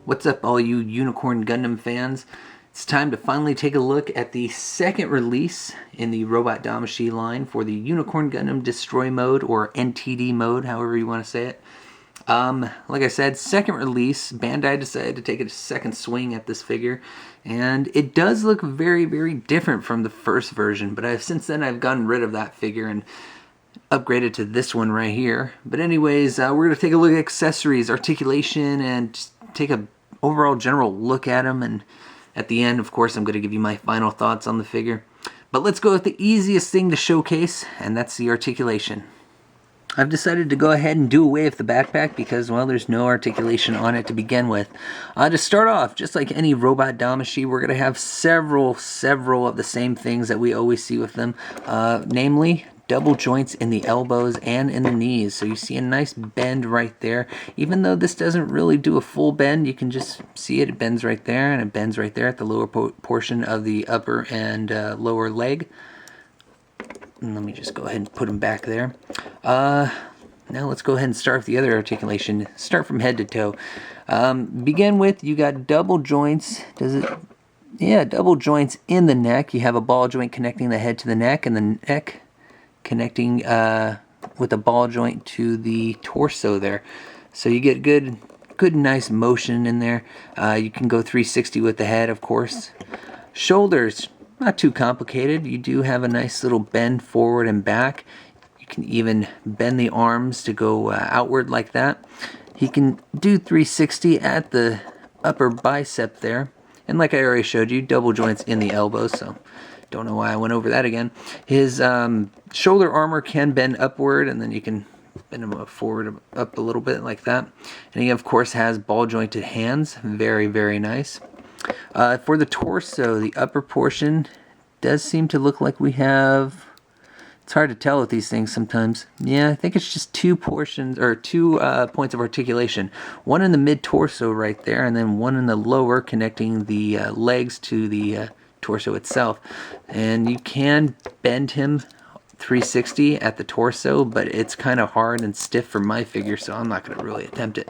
What's up, all you Unicorn Gundam fans? It's time to finally take a look at the second release in the Robot Damashii line for the Unicorn Gundam Destroy mode, or NTD mode, however you want to say it. Like I said, second release, Bandai decided to take a second swing at this figure, and it does look very, very different from the first version, but since then I've gotten rid of that figure and upgraded to this one right here. But anyways, we're going to take a look at accessories, articulation, and just take a overall general look at them, and at the end, of course, I'm going to give you my final thoughts on the figure. But let's go with the easiest thing to showcase, and that's the articulation. I've decided to go ahead and do away with the backpack because, well, there's no articulation on it to begin with. To start off, just like any Robot Damashii, we're going to have several of the same things that we always see with them, namely double joints in the elbows and in the knees. So you see a nice bend right there. Even though this doesn't really do a full bend, you can just see it. It bends right there, and it bends right there at the lower portion of the upper and lower leg. And let me just go ahead and put them back there. Now let's go ahead and start with the other articulation. Start from head to toe. Begin with, you got double joints. Double joints in the neck. You have a ball joint connecting the head to the neck, and the neck connecting with a ball joint to the torso there. So you get good nice motion in there. You can go 360 with the head, of course. Shoulders, not too complicated. You do have a nice little bend forward and back. You can even bend the arms to go outward like that. He can do 360 at the upper bicep there. And like I already showed you, double joints in the elbows, so don't know why I went over that again. His shoulder armor can bend upward, and then you can bend him forward up a little bit like that. And he, of course, has ball jointed hands. Very, very nice. For the torso, the upper portion does seem to look like we have... It's hard to tell with these things sometimes. Yeah, I think it's just two portions, or two points of articulation. One in the mid-torso right there, and then one in the lower connecting the legs to the torso itself. And you can bend him 360 at the torso, but it's kind of hard and stiff for my figure, so I'm not going to really attempt it.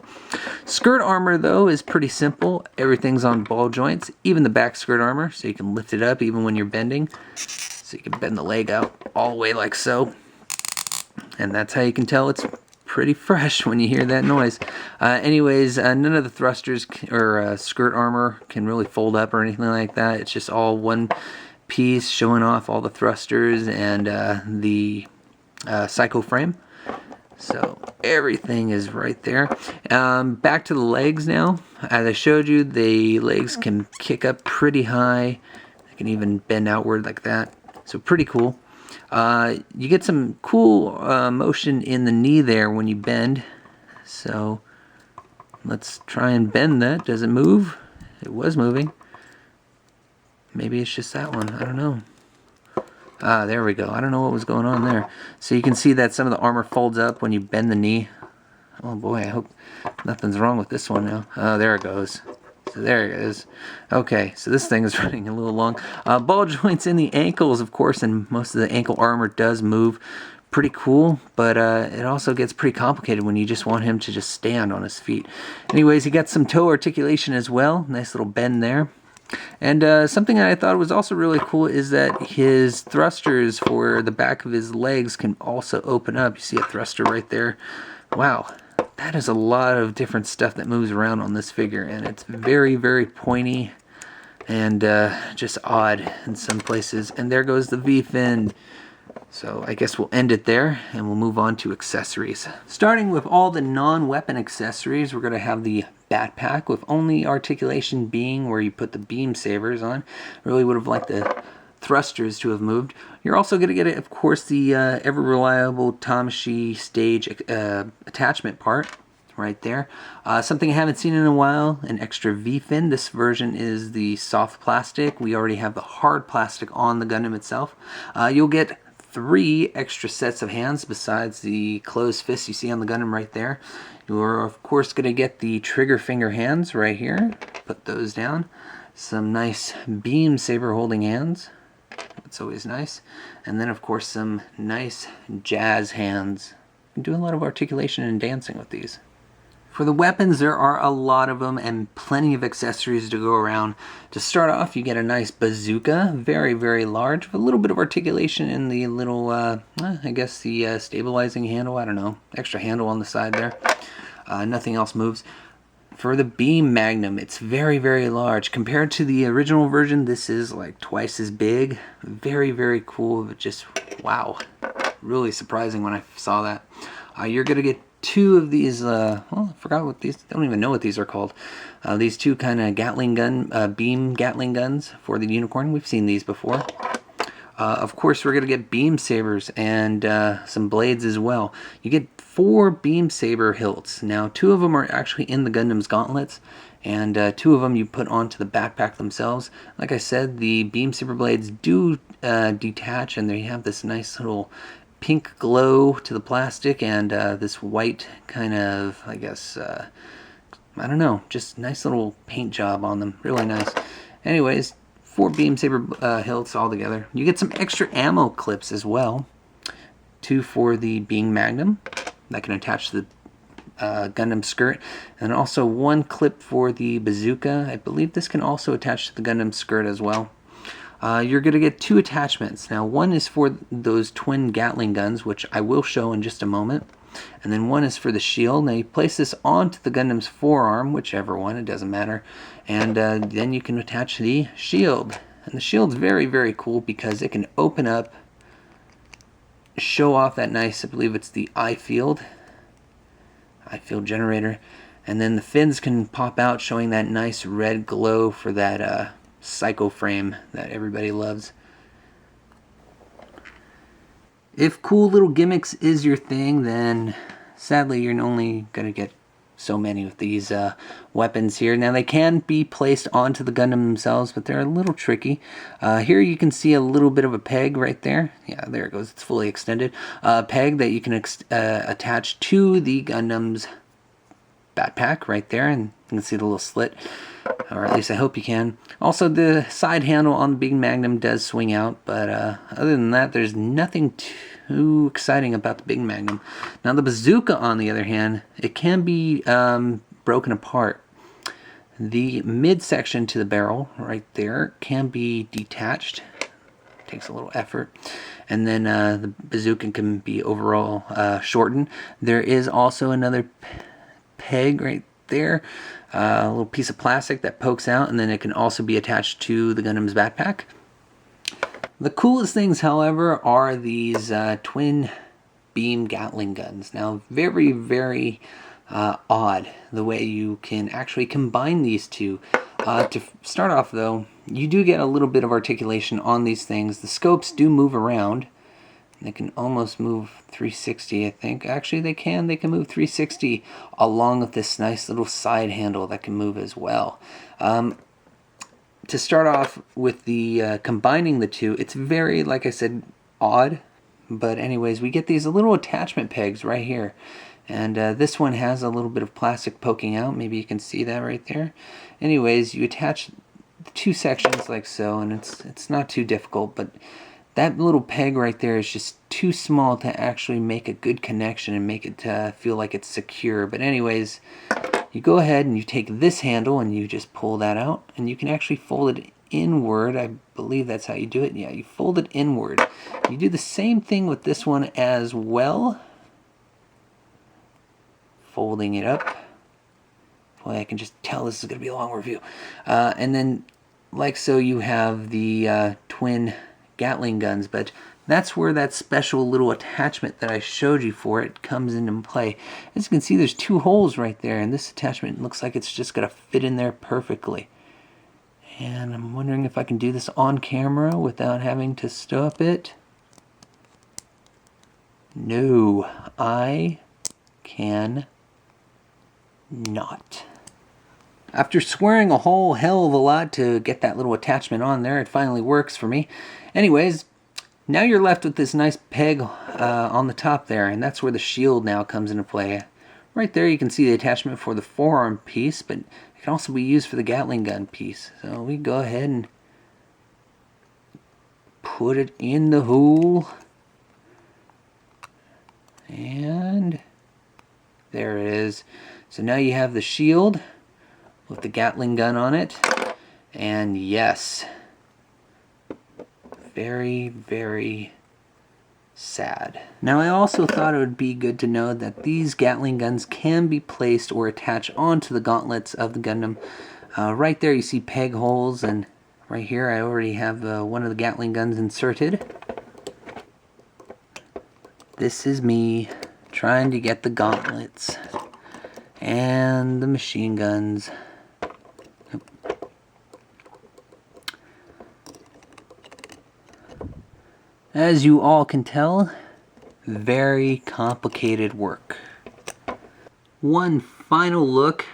Skirt armor, though, is pretty simple. Everything's on ball joints, even the back skirt armor, so you can lift it up even when you're bending. So you can bend the leg out all the way like so. And that's how you can tell it's pretty fresh when you hear that noise. Anyways, none of the thrusters or skirt armor can really fold up or anything like that. It's just all one piece showing off all the thrusters and the psycho frame. So everything is right there. Back to the legs now. As I showed you, the legs can kick up pretty high. They can even bend outward like that. So pretty cool. You get some cool motion in the knee there when you bend. So let's try and bend that. Does it move? It was moving. Maybe it's just that one. I don't know. There we go. I don't know what was going on there. So you can see that some of the armor folds up when you bend the knee. Oh boy, I hope nothing's wrong with this one now. Oh, there it goes. So there it is. Okay, so this thing is running a little long. Ball joints in the ankles, of course, and most of the ankle armor does move. Pretty cool, but it also gets pretty complicated when you just want him to just stand on his feet. Anyways, he got some toe articulation as well. Nice little bend there. And something that I thought was also really cool is that his thrusters for the back of his legs can also open up. You see a thruster right there. Wow. That is a lot of different stuff that moves around on this figure, and it's very, very pointy and just odd in some places. And there goes the V-fin. So I guess we'll end it there, and we'll move on to accessories. Starting with all the non-weapon accessories, we're going to have the backpack, with only articulation being where you put the beam sabers on. Really would have liked the thrusters to have moved. You're also going to get, of course, the ever-reliable Damashii stage attachment part right there. Something I haven't seen in a while, an extra V-fin. This version is the soft plastic. We already have the hard plastic on the Gundam itself. You'll get 3 extra sets of hands besides the closed fist you see on the Gundam right there. You're, of course, going to get the trigger finger hands right here. Put those down. Some nice beam saber holding hands. That's always nice. And then, of course, some nice jazz hands. I'm doing a lot of articulation and dancing with these. For the weapons, there are a lot of them and plenty of accessories to go around. To start off, you get a nice bazooka, very, very large, with a little bit of articulation in the little, I guess the stabilizing handle, I don't know, extra handle on the side there. Nothing else moves. For the beam magnum, it's very, very large. Compared to the original version, this is like twice as big. Very, very cool, but just, wow. Really surprising when I saw that. You're going to get two of these, well, I forgot what these, I don't even know what these are called. These two kind of Gatling gun, beam Gatling guns for the Unicorn. We've seen these before. Of course, we're going to get beam sabers and some blades as well. You get 4 beam saber hilts. Now, 2 of them are actually in the Gundam's gauntlets, and 2 of them you put onto the backpack themselves. Like I said, the beam saber blades do detach, and they have this nice little pink glow to the plastic and this white kind of, I guess, I don't know, just nice little paint job on them. Really nice. Anyways, 4 beam saber hilts all together. You get some extra ammo clips as well. 2 for the beam magnum that can attach to the Gundam skirt, and also 1 clip for the bazooka. I believe this can also attach to the Gundam skirt as well. You're going to get 2 attachments. Now, one is for those twin Gatling guns, which I will show in just a moment. And then one is for the shield. Now, you place this onto the Gundam's forearm, whichever one, it doesn't matter. And then you can attach the shield. And the shield's very, very cool because it can open up, show off that nice, I believe it's the eye field generator. And then the fins can pop out, showing that nice red glow for that psycho frame that everybody loves. If cool little gimmicks is your thing, then sadly you're only going to get so many of these weapons here. Now, they can be placed onto the Gundam themselves, but they're a little tricky. Here you can see a little bit of a peg right there. Yeah, there it goes. It's fully extended. Peg that you can attach to the Gundam's backpack right there, and you can see the little slit, or at least I hope you can. Also, the side handle on the Beam Magnum does swing out, but other than that, there's nothing too exciting about the Big Magnum. Now, the bazooka, on the other hand, it can be broken apart. The midsection to the barrel right there can be detached. Takes a little effort. And then the bazooka can be overall shortened. There is also another peg right there, a little piece of plastic that pokes out, and then it can also be attached to the Gundam's backpack. The coolest things, however, are these twin beam Gatling guns. Now, very, very odd the way you can actually combine these two. To start off, though, you do get a little bit of articulation on these things. The scopes do move around. They can almost move 360, I think. Actually, they can move 360 along with this nice little side handle that can move as well. To start off with the combining the two, it's very, like I said, odd. But anyways, we get these little attachment pegs right here. And this one has a little bit of plastic poking out. Maybe you can see that right there. Anyways, you attach the 2 sections like so, and it's not too difficult, but that little peg right there is just too small to actually make a good connection and make it feel like it's secure. But anyways, you go ahead and you take this handle and you just pull that out, and you can actually fold it inward. I believe that's how you do it. Yeah, you fold it inward. You do the same thing with this one as well. Folding it up. Boy, I can just tell this is going to be a long review. And then, like so, you have the twin Gatling guns, but that's where that special little attachment that I showed you for it comes into play. As you can see, there's 2 holes right there, and this attachment looks like it's just going to fit in there perfectly. And I'm wondering if I can do this on camera without having to stop it. No, I can not. After swearing a whole hell of a lot to get that little attachment on there, it finally works for me. Anyways, now you're left with this nice peg on the top there, and that's where the shield now comes into play. Right there you can see the attachment for the forearm piece, but it can also be used for the Gatling gun piece. So we go ahead and put it in the hole. And there it is. So now you have the shield with the Gatling gun on it. And yes, very, very sad. Now I also thought it would be good to know that these Gatling guns can be placed or attached onto the gauntlets of the Gundam. Right there you see peg holes, and right here I already have one of the Gatling guns inserted. This is me trying to get the gauntlets and the machine guns. As you all can tell, very complicated work. One final look,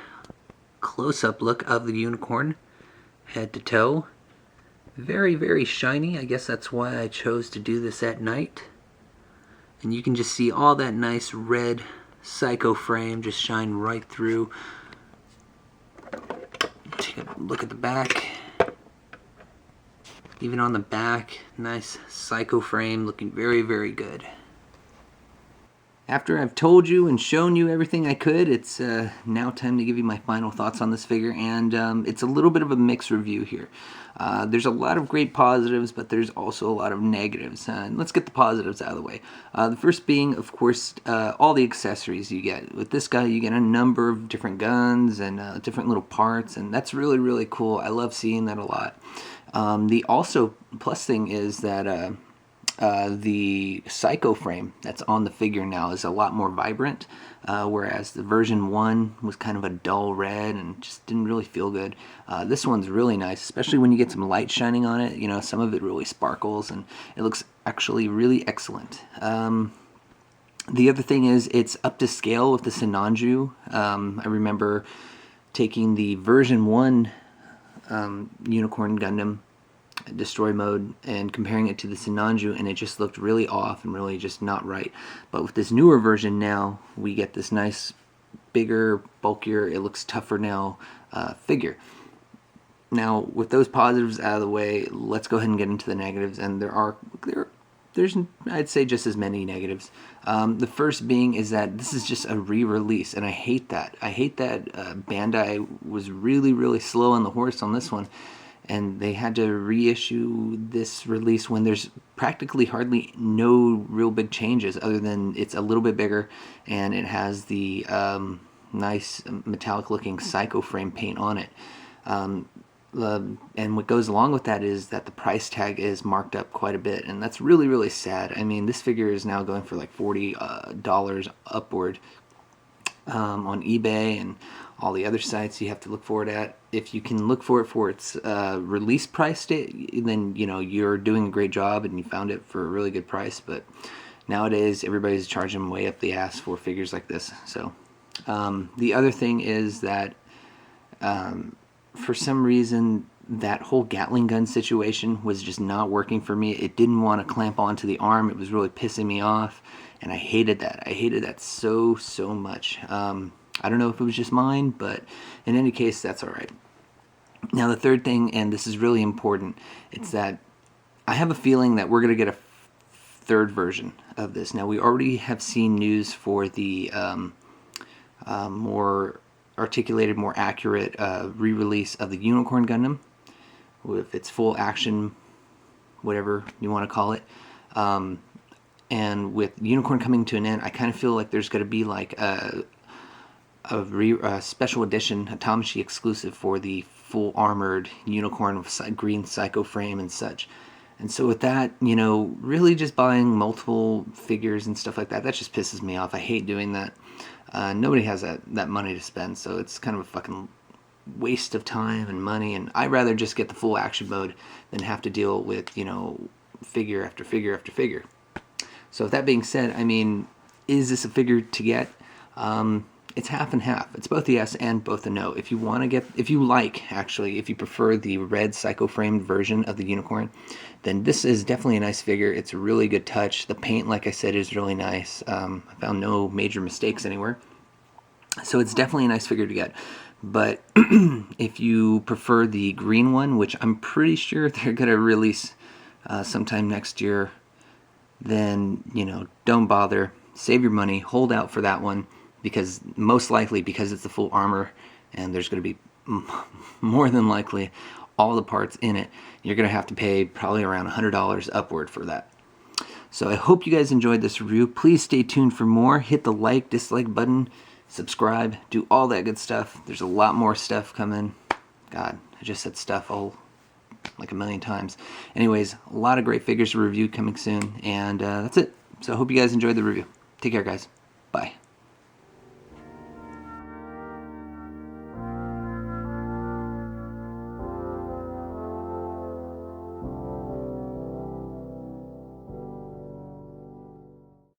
close-up look of the unicorn, head to toe. Very, very shiny. I guess that's why I chose to do this at night. And you can just see all that nice red psycho frame just shine right through. Take a look at the back. Even on the back, nice psycho frame, looking very, very good. After I've told you and shown you everything I could, it's now time to give you my final thoughts on this figure, and it's a little bit of a mixed review here. There's a lot of great positives, but there's also a lot of negatives. And let's get the positives out of the way. The first being, of course, all the accessories you get. With this guy, you get a number of different guns and different little parts, and that's really, really cool. I love seeing that a lot. The also plus thing is that the psycho frame that's on the figure now is a lot more vibrant, whereas the version 1 was kind of a dull red and just didn't really feel good. This one's really nice, especially when you get some light shining on it. You know, some of it really sparkles and it looks actually really excellent. The other thing is it's up to scale with the Sinanju. I remember taking the version 1 Unicorn Gundam Destroy mode and comparing it to the Sinanju, and it just looked really off and really just not right. But with this newer version now, we get this nice, bigger, bulkier, it looks tougher now figure. Now, with those positives out of the way, let's go ahead and get into the negatives, and there's I'd say just as many negatives. The first being is that this is just a re-release, and I hate that. I hate that Bandai was really, really slow on the horse on this one, and they had to reissue this release when there's practically hardly no real big changes other than it's a little bit bigger and it has the nice metallic looking psycho frame paint on it. And what goes along with that is that the price tag is marked up quite a bit, and that's really, really sad. I mean, this figure is now going for like $40 upward on eBay and all the other sites you have to look for it at. If you can look for it for its release price date, then you know you're doing a great job and you found it for a really good price. But nowadays everybody's charging way up the ass for figures like this. So the other thing is that for some reason that whole Gatling gun situation was just not working for me. It didn't want to clamp onto the arm. It was really pissing me off, and I hated that. I hated that so much. I don't know if it was just mine, but in any case, that's all right. Now, the third thing, and this is really important, it's that I have a feeling that we're going to get a third version of this. Now, we already have seen news for the more articulated, more accurate re-release of the Unicorn Gundam with its full action, whatever you want to call it. And with Unicorn coming to an end, I kind of feel like there's going to be like a special edition, a Damashii exclusive for the full armored Unicorn with green psycho frame and such. And so with that, you know, really just buying multiple figures and stuff like that, that just pisses me off. I hate doing that. Nobody has that money to spend, so it's kind of a fucking waste of time and money, and I'd rather just get the full action mode than have to deal with, you know, figure after figure after figure. So with that being said, I mean, is this a figure to get? It's half and half. It's both a yes and both a no. If you want to get, if you prefer the red psycho framed version of the Unicorn, then this is definitely a nice figure. It's a really good touch. The paint, like I said, is really nice. I found no major mistakes anywhere. So it's definitely a nice figure to get. But if you prefer the green one, which I'm pretty sure they're going to release sometime next year, then, you know, don't bother. Save your money. Hold out for that one. because most likely, because it's the full armor and there's going to be more than likely all the parts in it, you're going to have to pay probably around $100 upward for that. So I hope you guys enjoyed this review. Please stay tuned for more. Hit the like, dislike button, subscribe, do all that good stuff. There's a lot more stuff coming. God, I just said stuff like a million times. Anyways, a lot of great figures to review coming soon, and that's it. So I hope you guys enjoyed the review. Take care, guys.